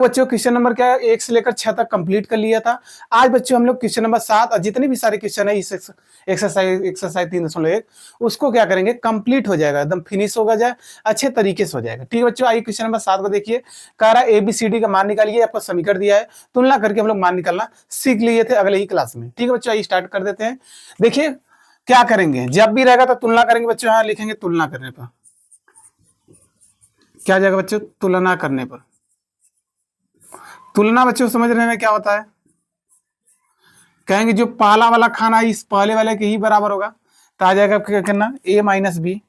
बच्चों question number क्या है, 1 से लेकर 6 तक कंप्लीट कर लिया था। आज बच्चों हम लोग क्वेश्चन नंबर 7 और जितने भी सारे क्वेश्चन है इस एक्सरसाइज 3.1 उसको क्या करेंगे, कंप्लीट हो जाएगा, एकदम फिनिश होगा जाए, अच्छे तरीके से हो जाएगा। ठीक है बच्चों, आइए क्वेश्चन नंबर 7 को देखिए। कह रहा है ABCD का मान निकालिए, आपको समीकरण दिया है, तुलना करके हम लोग मान निकालना सीख लिए थे अगले ही क्लास में। ठीक है बच्चों, आइए स्टार्ट कर देते हैं। देखिए क्या करेंगे, जब भी रहेगा तो तुलना करेंगे बच्चों। यहाँ लिखेंगे तुलना करने पर क्या जाएगा बच्चों, तुलना करने पर। तुलना बच्चों समझ रहे हैं क्या होता है, कहेंगे जो पहला वाला खाना इस पहले वाले के ही बराबर होगा, तो आ जाएगा क्या करना, A minus B,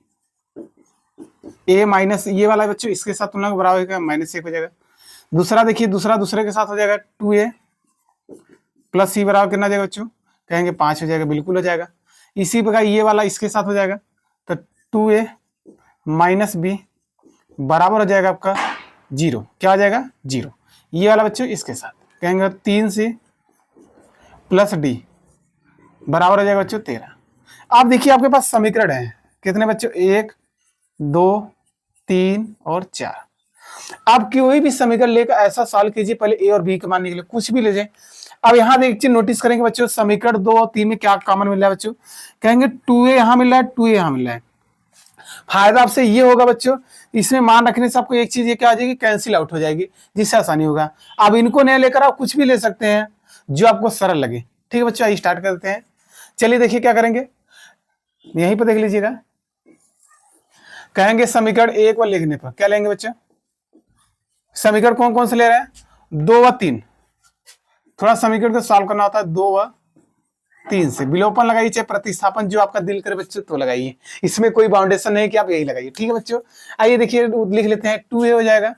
A minus ये वाला बच्चों इसके साथ तुलना बराबर होगा -1 हो जाएगा। दूसरा देखिए, दूसरा दूसरे के साथ हो जाएगा 2A प्लस C बराबर कितना जाएगा बच्चों, कहेंगे 5 हो जाएगा, बिल्कुल हो जाएगा। इसी प्रकार ये वाला इसके साथ हो जाएगा, तो 2A माइनस बी बराबर हो जाएगा आपका 0, क्या हो जाएगा 0। ये वाला बच्चों इसके साथ कहेंगे 3C प्लस D बराबर हो जाएगा बच्चों 13। अब देखिए आपके पास समीकरण है कितने बच्चों, 1 2 3 और 4। आप कोई भी समीकरण लेकर ऐसा सॉल्व कीजिए, पहले A और B का मान निकले, कुछ भी ले जाए। अब यहाँ देखिए नोटिस करेंगे बच्चों, समीकरण 2 और 3 में क्या कॉमन मिल रहा है बच्चों, कहेंगे 2A यहाँ मिल रहा है, 2A यहाँ मिल रहा है। फायदा आपसे ये होगा बच्चों, इसमें मान रखने से आपको एक चीज ये क्या आ जाएगी, कैंसिल आउट हो जाएगी, जिससे आसानी होगा। अब इनको नहीं लेकर आप कुछ भी ले सकते हैं जो आपको सरल लगे। ठीक है बच्चों, आइए स्टार्ट करते हैं। चलिए देखिए क्या करेंगे, यहीं पर देख लीजिएगा, कहेंगे समीकरण 1 को लिखने पर क्या लेंगे बच्चों, समीकरण कौन कौन से ले रहे हैं, 2 व 3। थोड़ा समीकरण को सॉल्व करना होता है 2 व 3 से। विलोपन लगाइए चाहे प्रतिस्थापन, जो आपका दिल करे बच्चों तो लगाइए, इसमें कोई बाउंडेशन नहीं कि आप यही लगाइए। ठीक है बच्चों, आइए देखिए लिख लेते हैं, 2A हो जाएगा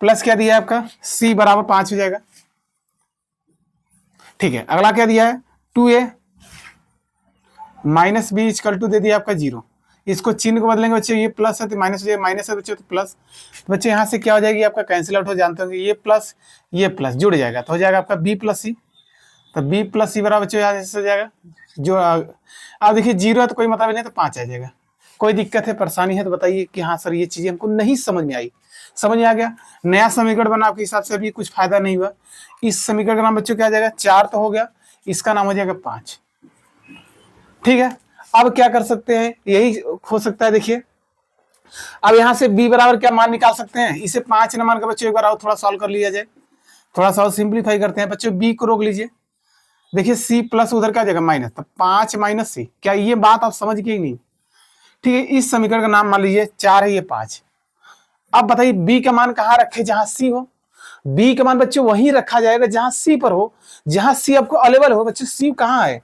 प्लस क्या दिया है आपका, C बराबर 5 हो जाएगा। ठीक है, अगला क्या दिया है, 2A minus B equal to दे दिया आपका 0। इसको चिन्ह को बदलेंगे बच्चे, ये प्लस है तो माइनस हो जाएगा, माइनस है बच्चे तो प्लस। तो बच्चे यहाँ से क्या हो जाएगी आपका, कैंसिल आउट हो, जानते होंगे ये प्लस जुड़ जाएगा, तो हो जाएगा आपका B प्लस C। तो B प्लस C बराबर बच्चों यहाँ से हो जाएगा जो। अब देखिए 0 है तो कोई मतलब नहीं, तो 5 आ जाएगा। कोई दिक्कत है, परेशानी है तो बताइए कि हाँ सर ये चीजें हमको नहीं समझ में आई। समझ में आ गया, नया समीकरण बना आपके हिसाब से अभी कुछ फायदा नहीं हुआ। इस समीकरण का नाम बच्चों क्या आ जाएगा, 4 तो हो गया, इसका नाम हो जाएगा 5। ठीक है, अब क्या कर सकते हैं, यही हो सकता है। देखिए अब यहाँ से B बराबर क्या मान निकाल सकते हैं, इसे 5 न मान कर बच्चों एक बार और थोड़ा सॉल्व कर लिया जाए, थोड़ा सा सिंप्लीफाई करते हैं बच्चों। B को रोक लीजिए, देखिए C प्लस उधर क्या जाएगा माइनस, तो 5 माइनस C, क्या ये बात आप समझ गए नहीं। ठीक है, इस समीकरण का नाम मान लीजिए 4 है, ये 5। अब बताइए B का मान कहाँ रखे, जहां C हो। B का मान बच्चों वहीं रखा जाएगा जहां C पर हो, जहां C आपको अवेलेबल हो। बच्चों C कहाँ है,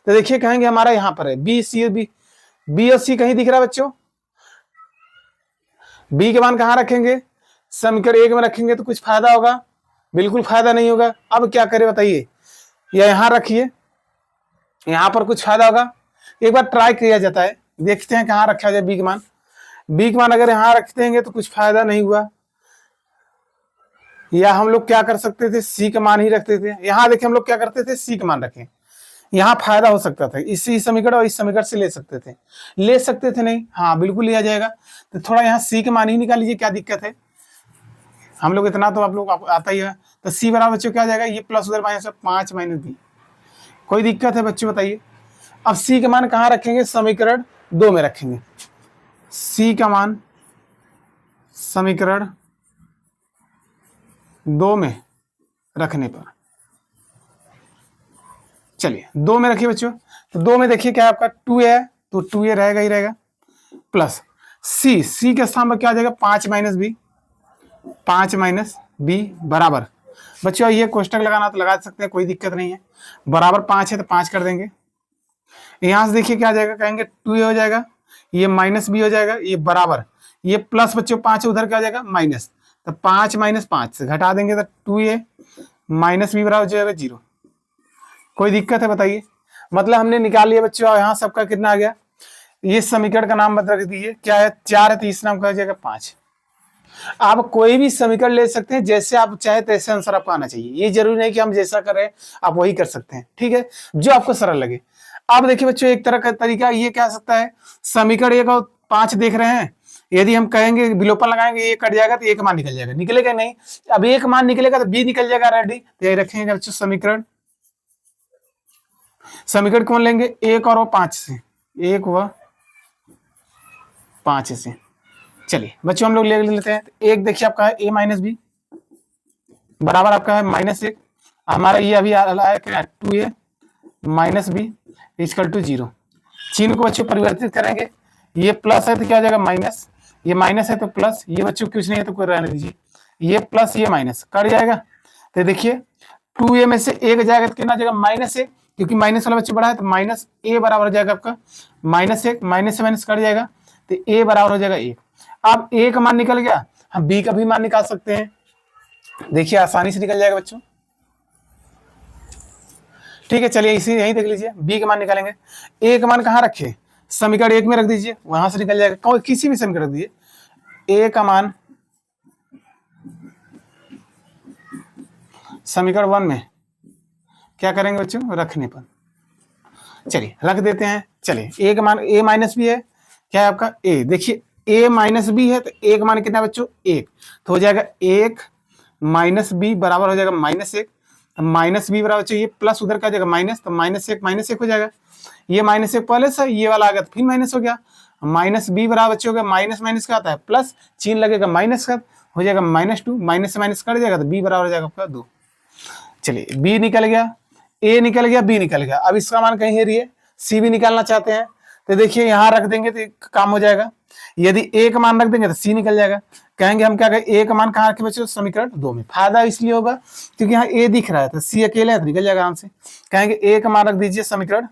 तो देखिए कहेंगे हमारा यहाँ पर है B और C कहीं दिख रहा है बच्चों। B के मान कहाँ रखेंगे, समीकरण 1 में रखेंगे तो कुछ फायदा होगा, बिल्कुल फायदा नहीं होगा। अब क्या करें बताइए, या यहाँ रखिए, यहाँ पर कुछ फायदा होगा। एक बार ट्राई किया जाता है, देखते हैं कहाँ रखा जाए B के मान। B के मान अगर यहाँ रखते हैं तो कुछ फायदा नहीं हुआ, या हम लोग क्या कर सकते थे, C का मान ही रखते थे। यहाँ देखिए हम लोग क्या करते थे, C का मान रखें, यहाँ फायदा हो सकता था। इसी समीकरण और इस समीकरण से ले सकते थे नहीं, हाँ बिल्कुल लिया जाएगा। तो थोड़ा यहाँ C का मान ही निकाल लीजिए, क्या दिक्कत है, हम लोग इतना तो आप लोग आता ही है। तो C बराबर बच्चों क्या आ जाएगा, ये प्लस उधर माइनस, 5 माइनस B। कोई दिक्कत है बच्चों बताइए। अब C का मान कहाँ रखेंगे, समीकरण 2 में रखेंगे। C का मान समीकरण 2 में रखने पर, चलिए 2 में रखिए बच्चों। तो 2 में देखिए क्या आपका 2A है, तो 2A रहेगा ही रहेगा, प्लस C के स्थान पर क्या आ जाएगा, 5 माइनस B, 5 माइनस B बराबर। बच्चों ये कोष्टक लगाना तो लगा सकते हैं, कोई दिक्कत नहीं है। बराबर 5 है तो 5 कर देंगे। यहां से देखिए क्या आ जाएगा, कहेंगे 2A हो जाएगा, ये माइनस B हो जाएगा, ये बराबर, ये प्लस बच्चों 5 उधर क्या आ जाएगा माइनस, तो 5 माइनस 5 से घटा देंगे तो 2A माइनस B बराबर हो जाएगा 0। कोई दिक्कत है बताइए, मतलब हमने निकाल लिया बच्चों। और यहाँ सबका कितना आ गया, ये समीकरण का नाम मत रख दीजिए, क्या है 4 है तो इस नाम का हो जाएगा 5। आप कोई भी समीकरण ले सकते हैं, जैसे आप चाहे तैसे आंसर आपको आना चाहिए, ये जरूरी नहीं कि हम जैसा कर रहे हैं आप वही कर सकते हैं। ठीक है, जो आपको सरल लगे। अब देखिए बच्चों एक तरह का तरीका ये क्या सकता है, समीकरण 1 और 5 देख रहे हैं, यदि हम कहेंगे विलोपन लगाएंगे ये कट जाएगा तो एक मान निकल जाएगा, निकलेगा नहीं। अब एक मान निकलेगा तो बी निकल जाएगा रेडी। तो यही रखेंगे बच्चों समीकरण। समीकरण कौन लेंगे, एक और वो 5 से, एक व 5 से। चलिए बच्चों हम लोग ले लेते हैं। एक देखिए आपका है a माइनस बी बराबर आपका है -1। हमारा ये अभी आया क्या 2a minus B equal to 0। चिन्ह को बच्चों परिवर्तित करेंगे, ये प्लस है तो क्या हो जाएगा माइनस, ये माइनस है तो प्लस, ये बच्चों कुछ नहीं है तो कोई रहने दीजिए, ये प्लस ये माइनस कट जाएगा। तो देखिए 2a में से एक जाएगा तो कितना जाएगा -1, क्योंकि माइनस वाला बच्चों बड़ा है तो माइनस a बराबर हो जाएगा आपका -1, माइनस से माइनस कट जाएगा तो a बराबर हो जाएगा 1। अब a का मान निकल गया, हम b का भी मान निकाल सकते हैं, देखिए आसानी से निकल जाएगा बच्चों। ठीक है चलिए इसी यही देख लीजिए, b का मान निकालेंगे। a का मान कहाँ रखे, समीकरण 1 में रख दीजिए, वहां से निकल जाएगा, कोई किसी भी समीकरण रख दीजिए। a का मान समीकरण 1 में क्या करेंगे बच्चों, रखने पर चलिए रख देते हैं। चलिए a का मान a माइनस बी है, क्या है आपका a, देखिए a माइनस बी है तो a का मान कितना है बच्चों 1, तो हो जाएगा 1 माइनस बी बराबर हो जाएगा -1। माइनस बी बराबर चाहिए प्लस उधर का जाएगा माइनस, तो -1 हो जाएगा, ये -1 पहले से ये वाला आ गया तो फिर माइनस हो गया, माइनस बी बराबर बच्चों हो गया माइनस माइनस का आता है प्लस, चिन्ह लगेगा माइनस का, हो जाएगा -2, माइनस से माइनस कट जाएगा तो बी बराबर हो जाएगा आपका 2। चलिए बी निकल गया, ए निकल गया, बी निकल गया। अब इसका मान कहीं हेरिए, सी भी निकालना चाहते हैं तो देखिए यहाँ रख देंगे तो काम हो जाएगा। यदि ए का मान रख देंगे तो सी निकल जाएगा। कहेंगे हम क्या करें, ए का मान कहाँ रखे बच्चों, समीकरण 2 में। फायदा इसलिए होगा क्योंकि यहाँ ए दिख रहा है तो सी अकेले है तो निकल जाएगा आराम से। कहेंगे ए का मान रख दीजिए समीकरण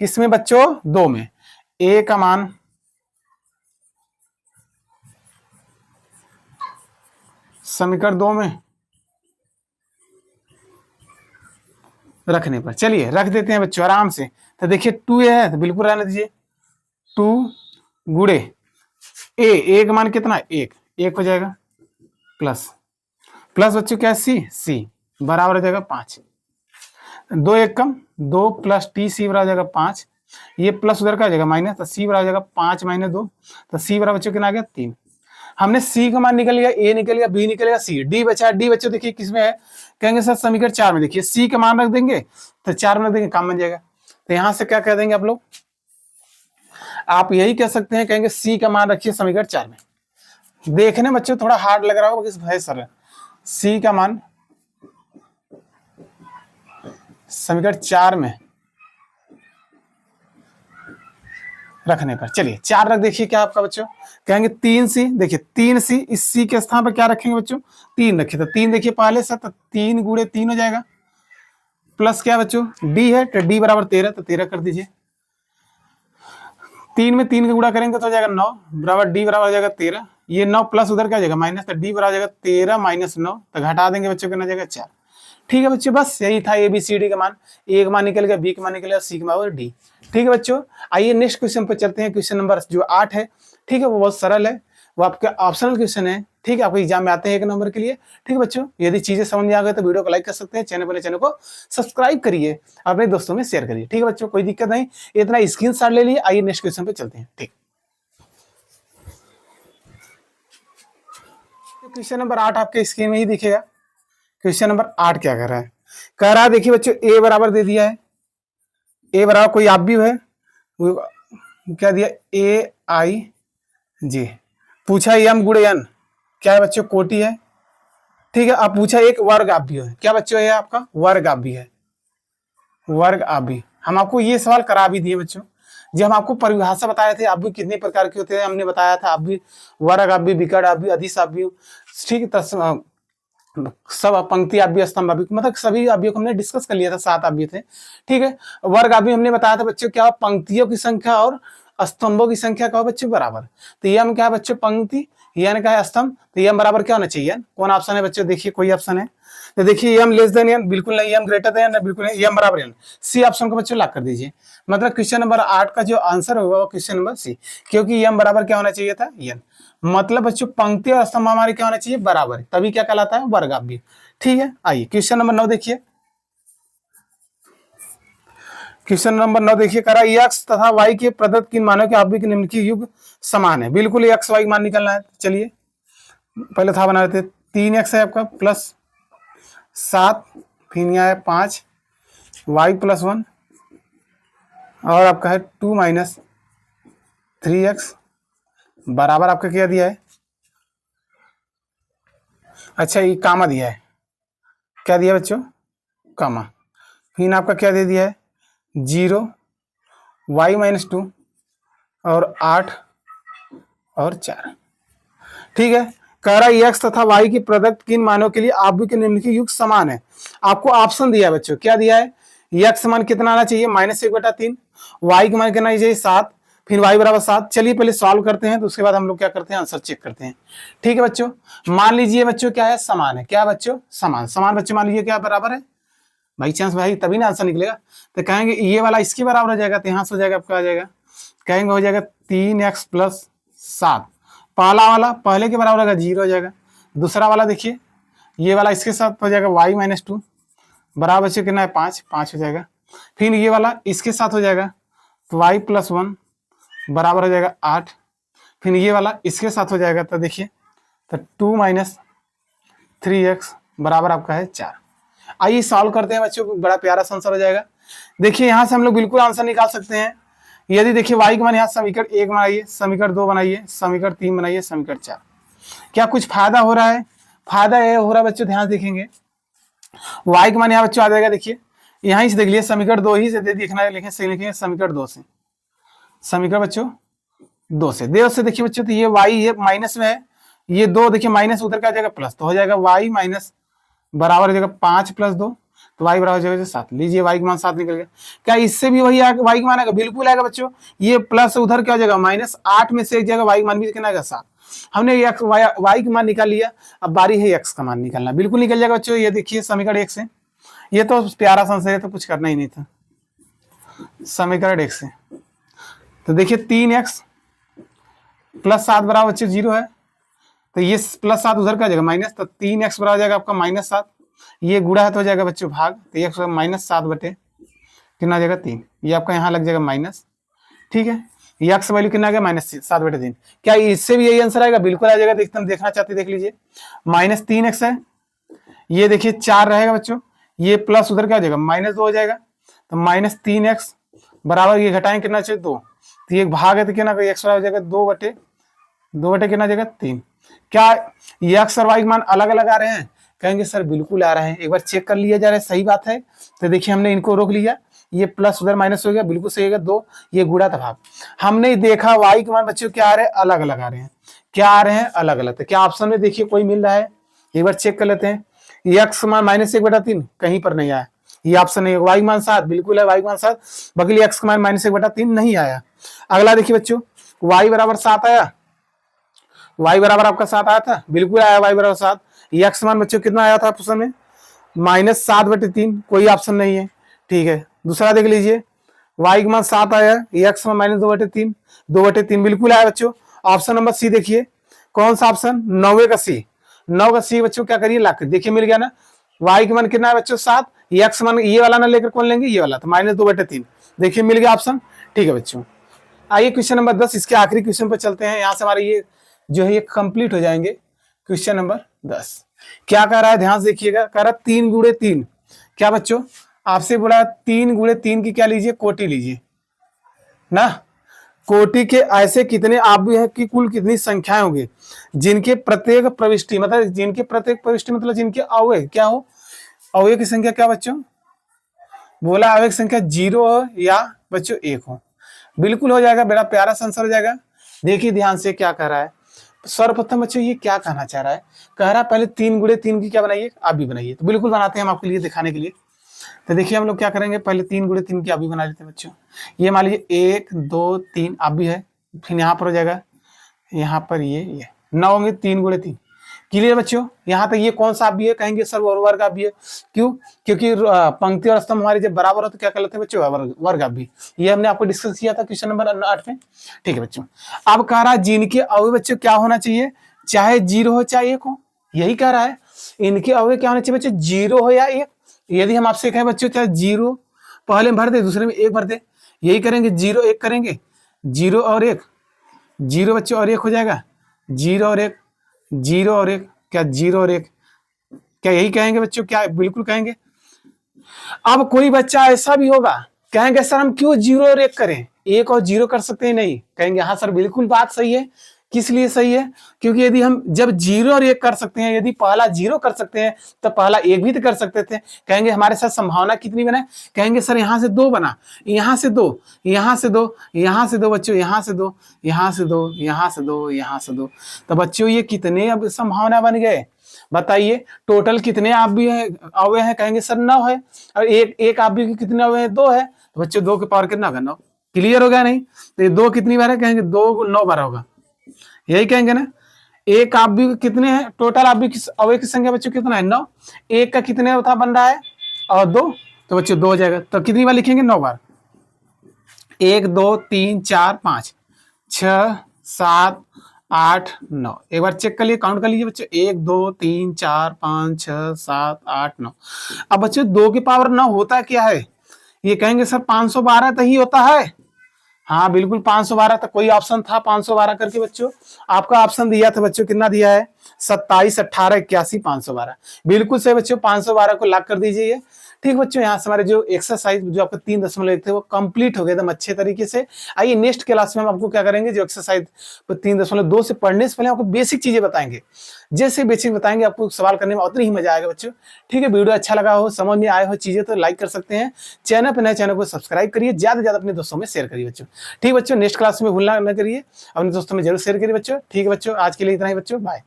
किसमें बच्चों, 2 में। ए का मान समीकरण 2 में रखने पर, चलिए रख देते हैं बच्चों आराम से। तो देखिए 2a है तो बिल्कुल रहने दीजिए, 2 गुड़े ए का मान कितना है 1 हो जाएगा, प्लस प्लस बच्चों क्या है सी बराबर हो जाएगा 5, 2 1 कम 2 प्लस टी सी बराबर हो जाएगा 5, ये प्लस उधर का हो जाएगा माइनस, तो सी बराबर हो जाएगा 5 - 2, तो सी बराबर बच्चों कितना आ गया 3। हमने सी का मान निकल गया, ए निकल गया, बी निकल गया, सी, डी बचा। डी बच्चों देखिए किसमें है, कहेंगे सर समीकरण 4 में। देखिए सी का मान रख देंगे तो 4 में रख देंगे, काम बन जाएगा। तो यहां से क्या कह देंगे आप लोग, आप यही कह सकते हैं, कहेंगे सी का मान रखिए समीकरण 4 में। देखने बच्चों थोड़ा हार्ड लग रहा होगा, भाई सर सी का मान समीकरण 4 में रखने पर, चलिए 4 रख, देखिए क्या आपका बच्चों, कहेंगे 3c, देखिए 3c, इस c के स्थान पर क्या रखेंगे बच्चों 3 रखे, तो 3 देखिए पहले से, तो 3 गुणे 3 हो जाएगा, प्लस क्या बच्चों d है तो d बराबर 13, तो 13 कर दीजिए। 3 में 3 का गुणा करेंगे तो हो जाएगा 9 बराबर d बराबर हो जाएगा 13, ये 9 प्लस उधर क्या हो जाएगा माइनस, तो d बराबर हो जाएगा 13 - 9, तो घटा देंगे बच्चों कितना जाएगा 4। ठीक है बच्चों, बस यही था ABCD का मान। ए का मान निकल गया, बी का मान निकल गया, सी का मान और डी। ठीक है बच्चों, आइए नेक्स्ट क्वेश्चन पर चलते हैं। क्वेश्चन नंबर जो 8 है, ठीक है, वो बहुत सरल है, वो आपका ऑप्शनल क्वेश्चन है। ठीक है, आपको एग्जाम में आते हैं 1 नंबर के लिए। ठीक है बच्चों, यदि चीजें समझ में आ गई तो वीडियो को लाइक कर सकते हैं, चैनल को सब्सक्राइब करिए, अपने दोस्तों में शेयर करिए। ठीक है बच्चों, कोई दिक्कत नहीं, इतना स्क्रीनशॉट ले लिए। आइए नेक्स्ट क्वेश्चन पे चलते हैं। ठीक, क्वेश्चन नंबर 8 आपके स्क्रीन में ही दिखेगा। क्वेश्चन नंबर 8 क्या कर रहा है, कह रहा है देखिए बच्चों ए बराबर दे दिया है, ए बराबर कोई आप भी है, क्या दिया ए आई जी, पूछा एम गुणे एन, क्या है बच्चों कोटि है। ठीक है, आप पूछा एक वर्ग आप भी है, क्या बच्चों है आपका वर्ग आप भी है, वर्ग आप भी। हम आपको ये सवाल करा भी दिए बच्चों, जब हम आपको परिभाषा बताए थे, आप भी कितने प्रकार के होते हैं हमने बताया था, आप भी वर्ग आप भी, विकर्ण आप भी, अधिश आप भी। ठीक है, सब पंक्ति आप भी, स्तंभ आप भी, मतलब सभी अवयव हमने डिस्कस कर लिया था, 7 अवयव थे। ठीक है, वर्ग आप भी हमने बताया था बच्चों, क्या पंक्तियों की संख्या और स्तंभों की संख्या क्या बच्चों बराबर। तो यम क्या है बच्चों पंक्ति, यन क्या है स्तंभ, तो यम बराबर क्या होना चाहिए, कौन ऑप्शन है बच्चों, देखिए कोई ऑप्शन है तो देखिए यम लेस देन एन, बिल्कुल नहीं, यम ग्रेटर देन एन, बिल्कुल नहीं, यम बराबर एन। सी ऑप्शन को बच्चों लॉक कर दीजिए। मतलब क्वेश्चन नंबर 8 का जो आंसर होगा वो क्वेश्चन नंबर सी, क्योंकि यम बराबर क्या होना चाहिए था एन। मतलब बच्चों पंक्ति और स्तंभ हमारे क्या होना चाहिए बराबर, तभी क्या कहलाता है वर्ग आप भी। ठीक है, आइए क्वेश्चन नंबर 9 देखिए। क्वेश्चन नंबर 9 देखिए, करा एक्स तथा वाई के प्रदत्त किन मानों के अवयव के निम्नलिखित युग समान है। बिल्कुल एक्स वाई मान निकलना है। चलिए पहले था बना लेते। 3x है आपका प्लस 7, फिर यहाँ है 5 वाई प्लस 1 और आपका है 2 माइनस 3x बराबर आपका क्या दिया है, अच्छा ये कामा दिया है, क्या दिया बच्चों, कामा। फिर आपका क्या दे दिया है 0 वाई माइनस 2 और 8 और 4। ठीक है, कह रहा है एक्स तथा वाई की प्रोडक्ट किन मानों के लिए आप भी के निम्नलिखित युग समान है। आपको ऑप्शन दिया है बच्चों, क्या दिया है, एक्स मान कितना आना चाहिए -1/3, वाई का मान कितना चाहिए 7, फिर वाई बराबर 7। चलिए पहले सॉल्व करते हैं तो उसके बाद हम लोग क्या करते हैं आंसर चेक करते हैं। ठीक है बच्चों, मान लीजिए बच्चों क्या है, समान है। क्या बच्चों, समान। समान बच्चों मान लीजिए क्या बराबर है, बाई चांस भाई तभी ना आंसर निकलेगा। तो कहेंगे ये वाला इसके बराबर हो जाएगा, तो यहाँ से हो जाएगा आपका आ जाएगा, कहेंगे हो जाएगा 3x + 7। पहला वाला पहले के बराबर होगा 0 हो जाएगा। दूसरा वाला देखिए ये वाला इसके साथ हो जाएगा y - 2 बराबर बच्चों कितना है 5 हो जाएगा। फिर ये वाला इसके साथ हो जाएगा तो y + 1 बराबर हो जाएगा 8। फिर ये वाला इसके साथ हो जाएगा तो देखिए तो 2 - 3x बराबर आपका है 4। आइए सॉल्व करते हैं बच्चों, बड़ा प्यारा सा आंसर हो जाएगा। देखिए यहाँ से हम लोग बिल्कुल आंसर निकाल सकते हैं। यदि देखिए y का मान यहाँ समीकरण 1 बनाइए, समीकरण 2 बनाइए, समीकरण 3 बनाइए, समीकरण 4। क्या कुछ फायदा हो रहा है, फायदा ये हो रहा है बच्चों, ध्यान देखेंगे y का मान यहाँ बच्चों आ जाएगा। देखिए यहाँ से देख लिया, समीकरण 2 ही से देखना है, लिखेंगे समीकरण 2 से, समीकरण बच्चों 2 से देखिए बच्चों तो ये y ये माइनस में है, ये 2 देखिए माइनस उधर क्या जाएगा प्लस, तो हो जाएगा y माइनस बराबर हो जाएगा 5 + 2 तो y बराबर हो जाएगा 7। लीजिए y का मान 7 निकल गया। क्या इससे भी वही आएगा, y का मान आएगा, बिल्कुल आएगा बच्चों। ये प्लस उधर क्या हो जाएगा -8 में से एक जगह y का मान भी कितना आएगा 7। हमने y का मान निकाल लिया, अब बारी है x का मान निकालना, बिल्कुल निकल जाएगा बच्चों। ये देखिए समीकरण 1 से, ये तो प्यारा सा आंसर है, तो कुछ करना ही नहीं था। समीकरण 1 से तो देखिए 3x + 7 बराबर बच्चों 0 है, तो ये +7 उधर का जाएगा माइनस, तो 3x बराबर जाएगा आपका -7, ये गुणा है तो हो जाएगा बच्चों भाग, तो x -7 बटे कितना आ जाएगा 3, ये आपका यहाँ लग जाएगा माइनस। ठीक है, ये x वैल्यू कितना आ गया -7/3। क्या इससे भी यही आंसर आएगा, बिल्कुल आ जाएगा। एकदम देखना चाहते देख लीजिए, -3x है, ये देखिए 4 रहेगा बच्चों, ये प्लस उधर क्या हो जाएगा -2 हो जाएगा, तो -3x बराबर ये घटाएं कितना चाहिए 2, तो ये भाग है तो कितना x हो जाएगा 2 बटे कितना जाएगा 3। क्या x और y मान अलग अलग आ रहे हैं, कहेंगे सर बिल्कुल आ रहे हैं, एक बार चेक कर लिया जा रहा है, सही बात है। तो देखिए हमने इनको रोक लिया, ये प्लस उधर माइनस हो गया, बिल्कुल सही है 2, ये गुणा था भाग। हमने देखा y के मान बच्चों क्या आ रहे हैं, अलग अलग आ रहे हैं। क्या आ रहे हैं, अलग अलग। तो क्या ऑप्शन में देखिए कोई मिल रहा है, एक बार चेक कर लेते हैं। x मान -1/3 कहीं पर नहीं आया, ये ऑप्शन नहीं है। y मान 7 बिल्कुल है, y मान 7, बगली x का मान -1/3 नहीं आया। अगला देखिए बच्चों y बराबर 7 आया, y बराबर आपका 7 आया था, बिल्कुल आया y बराबर 7। x मान बच्चों कितना आया था ऑप्शन में -7/3, कोई ऑप्शन नहीं है। ठीक है, दूसरा देख लीजिए y का मान 7 आया, x मान -2/3, 2/3 बिल्कुल आया बच्चों। ऑप्शन नंबर सी देखिए, कौन सा ऑप्शन, 9 का सी, 9 का सी बच्चों क्या करिए लाख, देखिए मिल गया ना। y का मान कितना है बच्चों 7, x मान ये वाला ना लेकर कौन लेंगे, ये वाला, तो -2/3, देखिए मिल गया ऑप्शन। ठीक है बच्चों, आइए क्वेश्चन नंबर 10, इसके आखिरी क्वेश्चन पर चलते हैं। यहाँ से हमारे ये जो है ये कंप्लीट हो जाएंगे। क्वेश्चन नंबर 10 क्या कह रहा है, ध्यान से देखिएगा। कह रहा है 3 × 3, क्या बच्चों आपसे बोला 3 × 3 की क्या लीजिए, कोटि लीजिए ना। कोटि के ऐसे कितने आप भी है कि कुल कितनी संख्याएं होंगी जिनके प्रत्येक प्रविष्टि मतलब जिनके अवयव क्या हो, अवयव की संख्या क्या बच्चों, बोला अवयव की संख्या 0 हो या बच्चों 1 हो, बिल्कुल हो जाएगा, बड़ा प्यारा सा आंसर हो जाएगा। देखिए ध्यान से क्या कह रहा है, सर्वप्रथम बच्चों ये क्या कहना चाह रहा है, कह रहा है पहले 3 × 3 की क्या बनाइए, आप भी बनाइए। तो बिल्कुल बनाते हैं हम आपके लिए दिखाने के लिए। तो देखिए हम लोग क्या करेंगे, पहले 3 × 3 की आप भी बना लेते हैं बच्चों। ये मान लीजिए 1 2 3 आप भी है, फिर यहाँ पर हो जाएगा, यहाँ पर ये 9 होंगे 3 × 3। क्लियर बच्चों, यहाँ तक ये कौन सा आप भी है, कहेंगे सर वर्ग आप भी है। क्यों, क्योंकि पंक्ति और स्तंभ हमारे जब बराबर हो तो क्या कहलाते हैं बच्चों, वर्ग आप भी। ये हमने आपको डिस्कस किया था क्वेश्चन नंबर 8 में। ठीक है बच्चों, अब कह रहा है जिनके अवयव बच्चों क्या होना चाहिए, चाहे 0 हो चाहे 1 हो, यही कह रहा है। इनके अवयव क्या होना चाहिए बच्चों, 0 हो या 1। यदि हम आपसे कहें बच्चों चाहे 0 पहले में भर दे, दूसरे में 1 भर दे, यही करेंगे। 0 1 करेंगे, 0 और 1, 0 बच्चों और 1 हो जाएगा, 0 और 1, 0 और 1, क्या 0 और 1, क्या यही कहेंगे बच्चों? क्या बिल्कुल कहेंगे। अब कोई बच्चा ऐसा भी होगा, कहेंगे सर हम क्यों 0 और 1 करें, 1 और 0 कर सकते हैं? नहीं, कहेंगे हाँ सर बिल्कुल बात सही है। किस लिए सही है? क्योंकि यदि हम जब 0 और 1 कर सकते हैं, यदि पहला 0 कर सकते हैं तो पहला 1 भी तो कर सकते थे। कहेंगे हमारे साथ संभावना कितनी बना? कहेंगे सर यहाँ से 2 बना, यहाँ से 2, यहाँ से 2, यहाँ से 2 बच्चों, यहाँ से 2, यहाँ से 2, यहाँ से 2, यहाँ से 2। तो बच्चों ये कितने अब संभावना बन गए बताइए? टोटल कितने आप भी अवयव हैं? कहेंगे सर 9 है, और एक आप भी कितने अवयव हैं? 2 है। तो बच्चों 2 के पावर कितना होगा? 9। क्लियर हो गया नहीं? तो ये 2 कितनी बार है? कहेंगे 2 9 बार होगा, यही कहेंगे ना। एक आप भी कितने हैं? टोटल आप भी अवयव की संख्या बच्चों कितना है? 9। एक का कितने होता बन रहा है? और 2, तो बच्चों 2 हो जाएगा। तो कितनी बार लिखेंगे? 9 बार। 1 2 3 4 5 6 7 8 9। एक बार चेक कर लिए, काउंट कर लीजिए बच्चों। 1 2 3 4 5 6 7 8 9। अब बच्चों 2 की पावर 9 होता क्या है? ये कहेंगे सर 512 तो ही होता है। हाँ बिल्कुल 512 तक कोई ऑप्शन था 512 करके बच्चों? आपका ऑप्शन दिया था बच्चों, कितना दिया है? 27 18 81 512। बिल्कुल सही बच्चों, 512 को लॉक कर दीजिए। ठीक बच्चों, यहाँ से हमारे जो एक्सरसाइज जो आपके 3.1 थे वो कंप्लीट हो गए एकदम अच्छे तरीके से। आइए नेक्स्ट क्लास में हम आपको क्या करेंगे, जो एक्सरसाइज 3.2 से पढ़ने से पहले आपको बेसिक चीजें बताएंगे। जैसे बेसिक बताएंगे आपको सवाल करने में उतनी ही मजा आएगा बच्चों। ठीक है, वीडियो अच्छा लगा हो, समझ में आए हो चीजें तो लाइक कर सकते हैं। चैनल पर नए चैनल को सब्सक्राइब करिए, ज्यादा से ज्यादा अपने दोस्तों में शेयर करिए बच्चों। ठीक बच्चों, नेक्स्ट क्लास में भूलना न करिए, अपने दोस्तों में जरूर शेयर करिए बच्चों। ठीक है बच्चों, आज के लिए इतना ही बच्चों, बाय।